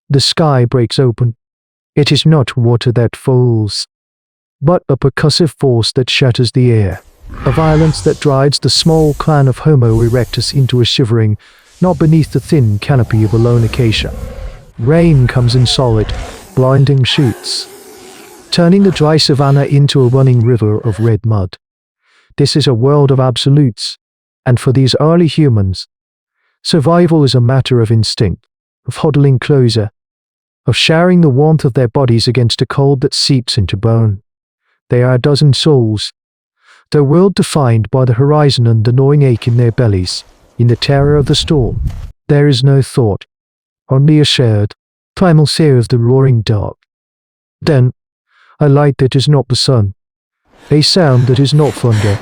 The sky breaks open. It is not water that falls, but a percussive force that shatters the air. A violence that drives the small clan of Homo erectus into a shivering, not beneath the thin canopy of a lone acacia. Rain comes in solid, blinding shoots, turning the dry savanna into a running river of red mud. This is a world of absolutes, and for these early humans, survival is a matter of instinct, of huddling closer, of sharing the warmth of their bodies against a cold that seeps into bone. They are a dozen souls, their world defined by the horizon and the gnawing ache in their bellies. In the terror of the storm, there is no thought, only a shared, primal fear of the roaring dark. Then, a light that is not the sun, a sound that is not thunder.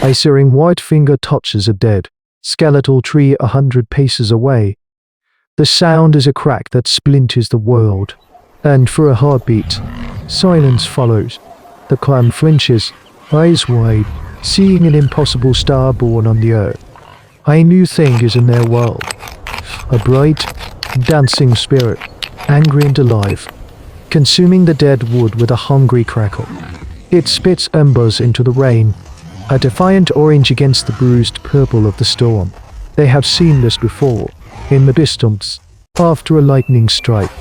A searing white finger touches a dead, skeletal tree 100 paces away. The sound is a crack that splinters the world, and for a heartbeat, silence follows. The clan flinches, eyes wide, seeing an impossible star born on the earth. A new thing is in their world, a bright, dancing spirit, angry and alive, consuming the dead wood with a hungry crackle. It spits embers into the rain, a defiant orange against the bruised purple of the storm. They have seen this before, in the distance, after a lightning strike,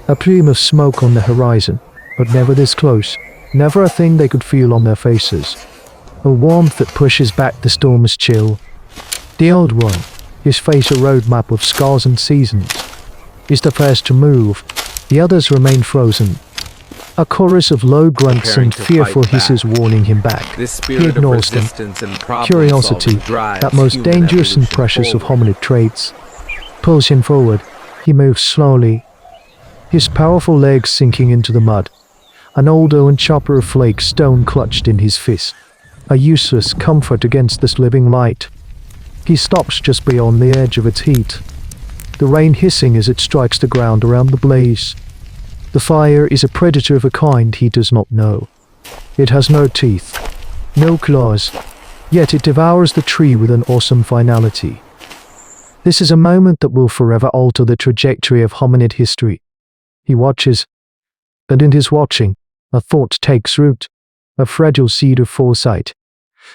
a plume of smoke on the horizon, but never this close, never a thing they could feel on their faces. A warmth that pushes back the storm's chill. The Old One, his face a roadmap of scars and seasons, is the first to move. The others remain frozen. A chorus of low grunts and fearful hisses warning him back. He ignores them. Curiosity, that most dangerous and precious of hominid traits, pulls him forward. He moves slowly, his powerful legs sinking into the mud. An old and chopper of flake stone clutched in his fist, a useless comfort against this living light. He stops just beyond the edge of its heat, the rain hissing as it strikes the ground around the blaze. The fire is a predator of a kind he does not know. It has no teeth, no claws, yet it devours the tree with an awesome finality. This is a moment that will forever alter the trajectory of hominid history. He watches, and in his watching, a thought takes root, a fragile seed of foresight.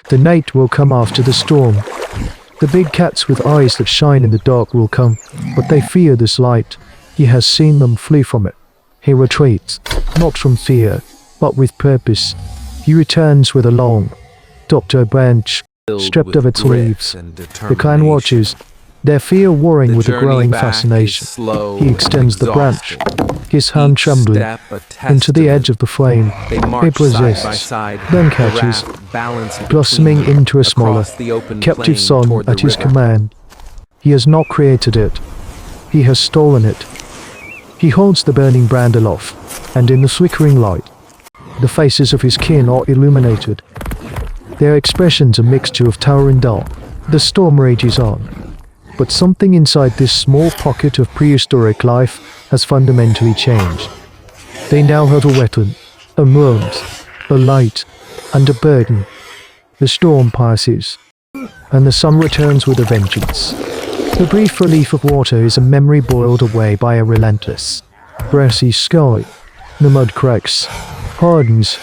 The night will come after the storm. The big cats with eyes that shine in the dark will come, but they fear this light. He has seen them flee from it. He retreats, not from fear, but with purpose. He returns with a long, doctored branch, stripped of its leaves. The clan watches, their fear warring with a growing fascination. He extends the branch, his hand trembling, into the edge of the flame. It resists, then catches, blossoming into a smaller, captive son at his command. He has not created it. He has stolen it. He holds the burning brand aloft, and in the flickering light, the faces of his kin are illuminated. Their expressions a mixture of terror and awe. The storm rages on, but something inside this small pocket of prehistoric life has fundamentally changed. They now have a weapon, a warmth, a light, and a burden. The storm passes, and the sun returns with a vengeance. The brief relief of water is a memory boiled away by a relentless, brassy sky. The mud cracks, hardens,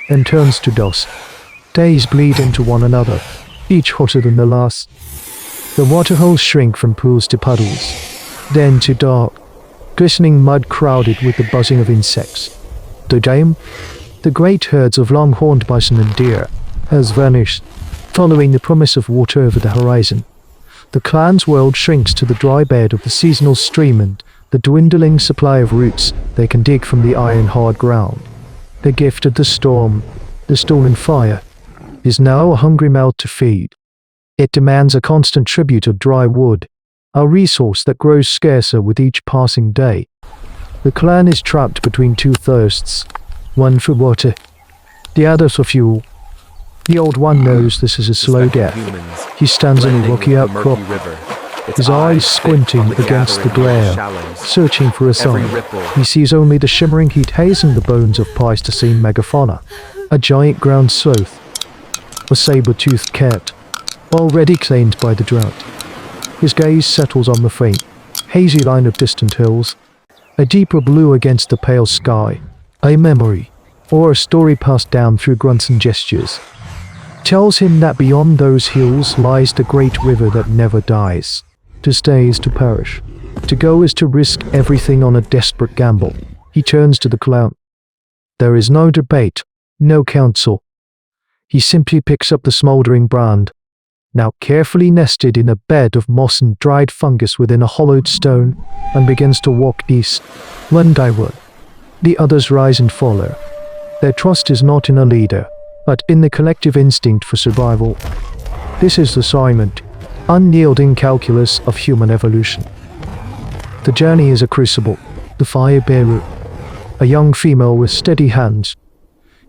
and turns to dust. Days bleed into one another, each hotter than the last. The waterholes shrink from pools to puddles, then to dark, glistening mud crowded with the buzzing of insects. The game, the great herds of long-horned bison and deer, has vanished, following the promise of water over the horizon. The clan's world shrinks to the dry bed of the seasonal stream and the dwindling supply of roots they can dig from the iron-hard ground. The gift of the storm, the stolen fire, is now a hungry mouth to feed. It demands a constant tribute of dry wood, a resource that grows scarcer with each passing day. The clan is trapped between two thirsts, one for water, the other for fuel. The Old One knows this is a slow death. He stands in a rocky outcrop, his eyes squinting against the glare, searching for a sign. He sees only the shimmering heat hazing the bones of Pleistocene megafauna, a giant ground sloth, a saber-toothed cat, already claimed by the drought. His gaze settles on the faint, hazy line of distant hills, a deeper blue against the pale sky, a memory, or a story passed down through grunts and gestures, tells him that beyond those hills lies the great river that never dies. To stay is to perish. To go is to risk everything on a desperate gamble. He turns to the clown. There is no debate, no counsel. He simply picks up the smouldering brand, now carefully nested in a bed of moss and dried fungus within a hollowed stone, and begins to walk east. One by one, the others rise and follow. Their trust is not in a leader, but in the collective instinct for survival. This is the silent, unyielding calculus of human evolution. The journey is a crucible. The fire bearer, a young female with steady hands,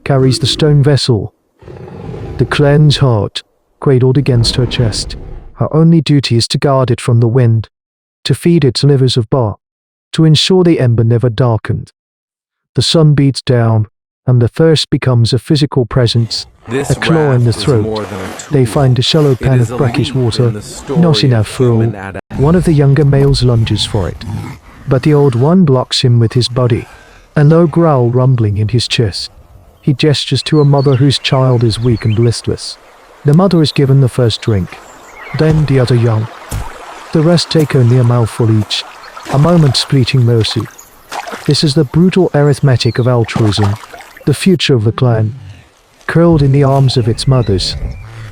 carries the stone vessel, the clan's heart cradled against her chest. Her only duty is to guard it from the wind, to feed its livers of bark, to ensure the ember never darkened. The sun beats down, and the thirst becomes a physical presence, a claw in the throat. They find a shallow pan of brackish water, not enough for all. One of the younger males lunges for it, but the old one blocks him with his body, a low growl rumbling in his chest. He gestures to a mother whose child is weak and listless. The mother is given the first drink, then the other young. The rest take only a mouthful each, a moment's fleeting mercy. This is the brutal arithmetic of altruism. The future of the clan, curled in the arms of its mothers,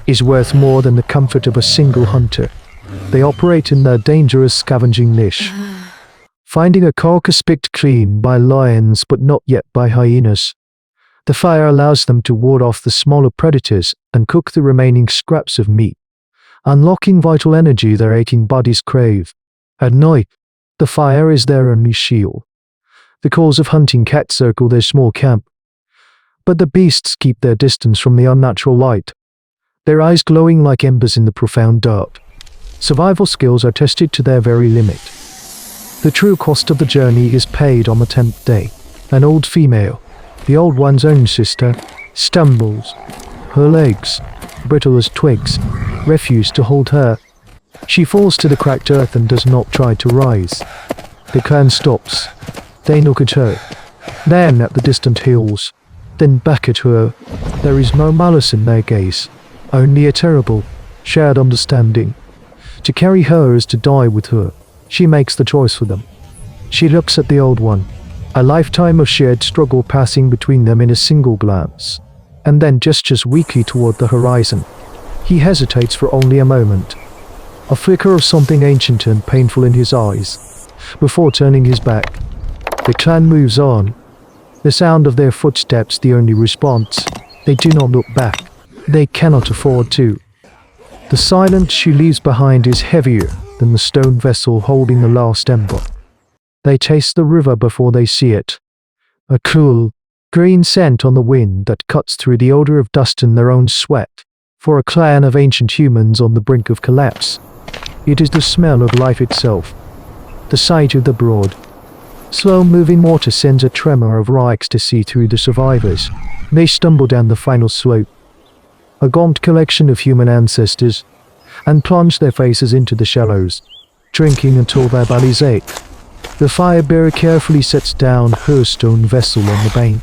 is worth more than the comfort of a single hunter. They operate in their dangerous scavenging niche, finding a carcass picked clean by lions but not yet by hyenas. The fire allows them to ward off the smaller predators and cook the remaining scraps of meat, unlocking vital energy their aching bodies crave. At night, the fire is their only shield. The calls of hunting cats circle their small camp, but the beasts keep their distance from the unnatural light, their eyes glowing like embers in the profound dark. Survival skills are tested to their very limit. The true cost of the journey is paid on the 10th day. An old female, the old one's own sister, stumbles. Her legs, brittle as twigs, refuse to hold her. She falls to the cracked earth and does not try to rise. The clan stops. They look at her, then at the distant hills, then back at her. There is no malice in their gaze, only a terrible, shared understanding. To carry her is to die with her. She makes the choice for them. She looks at the old one, a lifetime of shared struggle passing between them in a single glance, and then gestures weakly toward the horizon. He hesitates for only a moment, a flicker of something ancient and painful in his eyes, before turning his back. The clan moves on, the sound of their footsteps the only response. They do not look back. They cannot afford to. The silence she leaves behind is heavier than the stone vessel holding the last ember. They taste the river before they see it. A cool, green scent on the wind that cuts through the odor of dust and their own sweat. For a clan of ancient humans on the brink of collapse, it is the smell of life itself. The sight of the broad, slow-moving water sends a tremor of raw ecstasy through the survivors. They stumble down the final slope, a gaunt collection of human ancestors, and plunge their faces into the shallows, drinking until their bellies ache. The fire-bearer carefully sets down her stone vessel on the bank,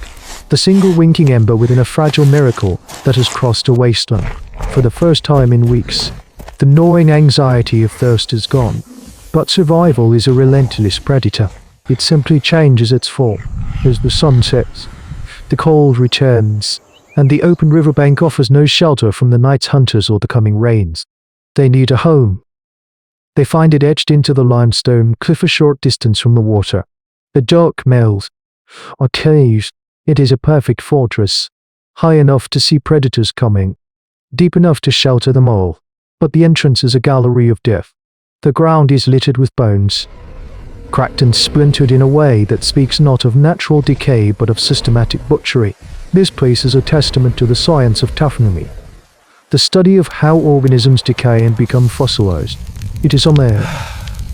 the single winking ember within a fragile miracle that has crossed a wasteland. For the first time in weeks, the gnawing anxiety of thirst is gone. But survival is a relentless predator. It simply changes its form as the sun sets. The cold returns, and the open riverbank offers no shelter from the night's hunters or the coming rains. They need a home. They find it etched into the limestone cliff a short distance from the water. The dark mills, or caves. It is a perfect fortress, high enough to see predators coming, deep enough to shelter them all. But the entrance is a gallery of death. The ground is littered with bones, cracked and splintered in a way that speaks not of natural decay but of systematic butchery. This place is a testament to the science of taxonomy, the study of how organisms decay and become fossilized. It is on there,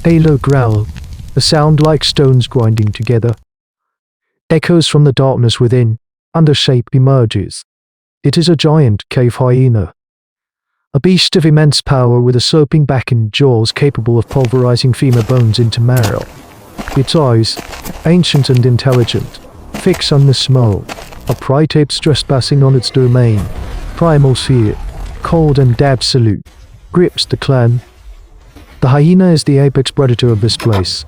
a low growl, a sound like stones grinding together. Echoes from the darkness within, and a shape emerges. It is a giant cave hyena, a beast of immense power with a sloping back and jaws capable of pulverizing femur bones into marrow. Its eyes, ancient and intelligent, fix on the small, upright apes trespassing on its domain. Primal fear, cold and absolute, grips the clan. The hyena is the apex predator of this place,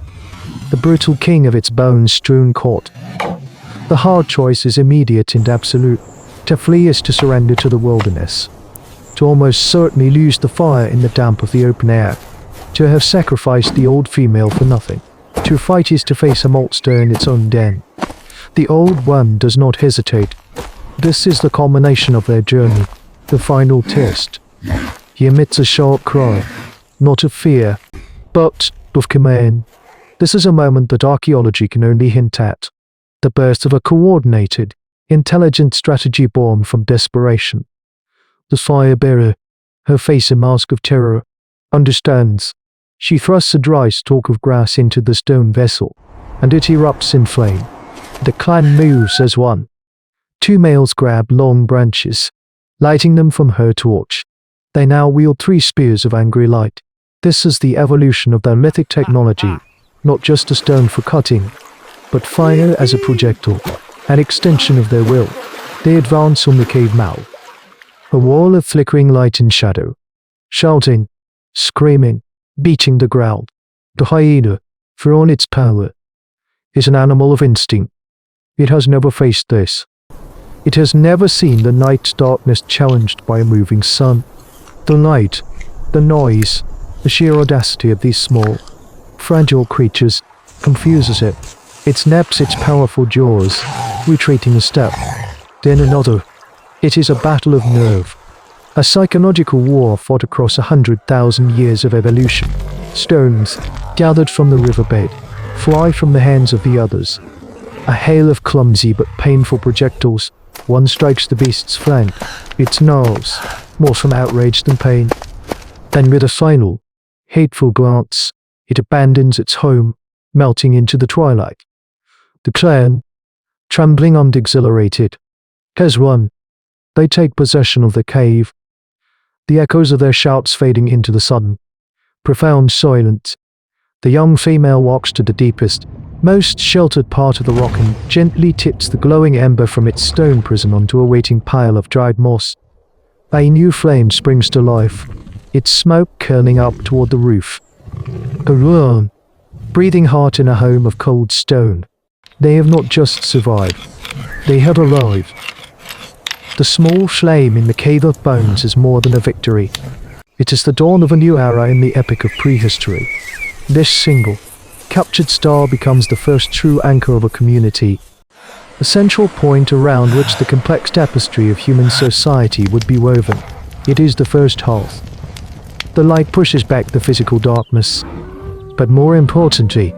the brutal king of its bone-strewn court. The hard choice is immediate and absolute. To flee is to surrender to the wilderness, to almost certainly lose the fire in the damp of the open air, to have sacrificed the old female for nothing. To fight is to face a monster in its own den. The old one does not hesitate. This is the culmination of their journey, the final test. He emits a sharp cry, not of fear, but of command. This is a moment that archaeology can only hint at. The birth of a coordinated, intelligent strategy born from desperation. The fire-bearer, her face a mask of terror, understands. She thrusts a dry stalk of grass into the stone vessel, and it erupts in flame. The clan moves as one. Two males grab long branches, lighting them from her torch. They now wield 3 spears of angry light. This is the evolution of their mythic technology, not just a stone for cutting, but fire as a projectile, an extension of their will. They advance on the cave mouth. A wall of flickering light and shadow. Shouting, screaming, beating the ground. The hyena, for all its power, is an animal of instinct. It has never faced this. It has never seen the night's darkness challenged by a moving sun. The light, the noise, the sheer audacity of these small, fragile creatures confuses it. It snaps its powerful jaws, retreating a step, then another. It is a battle of nerve. A psychological war fought across 100,000 years of evolution. Stones, gathered from the riverbed, fly from the hands of the others. A hail of clumsy but painful projectiles. One strikes the beast's flank. It snarls, more from outrage than pain. Then with a final, hateful glance, it abandons its home, melting into the twilight. The clan, trembling and exhilarated, has won. They take possession of the cave. The echoes of their shouts fading into the sudden, profound silence. The young female walks to the deepest, most sheltered part of the rock and gently tips the glowing ember from its stone prison onto a waiting pile of dried moss. A new flame springs to life, its smoke curling up toward the roof. Alone, breathing hard in a home of cold stone. They have not just survived, they have arrived. The small flame in the cave of bones is more than a victory. It is the dawn of a new era in the epic of prehistory. This single, captured star becomes the first true anchor of a community, a central point around which the complex tapestry of human society would be woven. It is the first hearth. The light pushes back the physical darkness, but more importantly,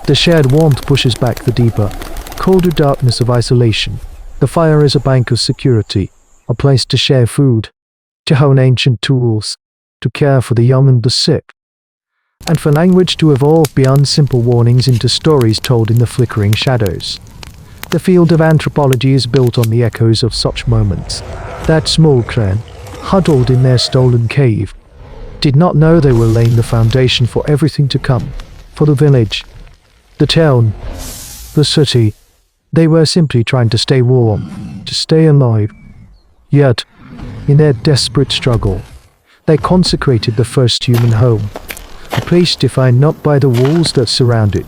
the shared warmth pushes back the deeper, colder darkness of isolation. The fire is a bank of security, a place to share food, to hone ancient tools, to care for the young and the sick, and for language to evolve beyond simple warnings into stories told in the flickering shadows. The field of anthropology is built on the echoes of such moments. That small clan, huddled in their stolen cave, did not know they were laying the foundation for everything to come, for the village, the town, the city. They were simply trying to stay warm, to stay alive. Yet, in their desperate struggle, they consecrated the first human home, a place defined not by the walls that surround it,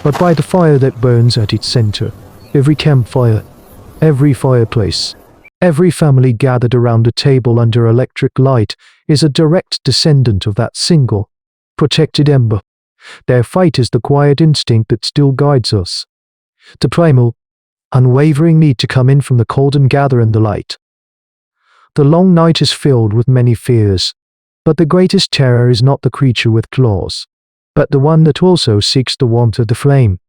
but by the fire that burns at its center. Every campfire, every fireplace, every family gathered around a table under electric light is a direct descendant of that single, protected ember. Their fight is the quiet instinct that still guides us. The primal, unwavering need to come in from the cold and gather in the light. The long night is filled with many fears, but the greatest terror is not the creature with claws, but the one that also seeks the warmth of the flame.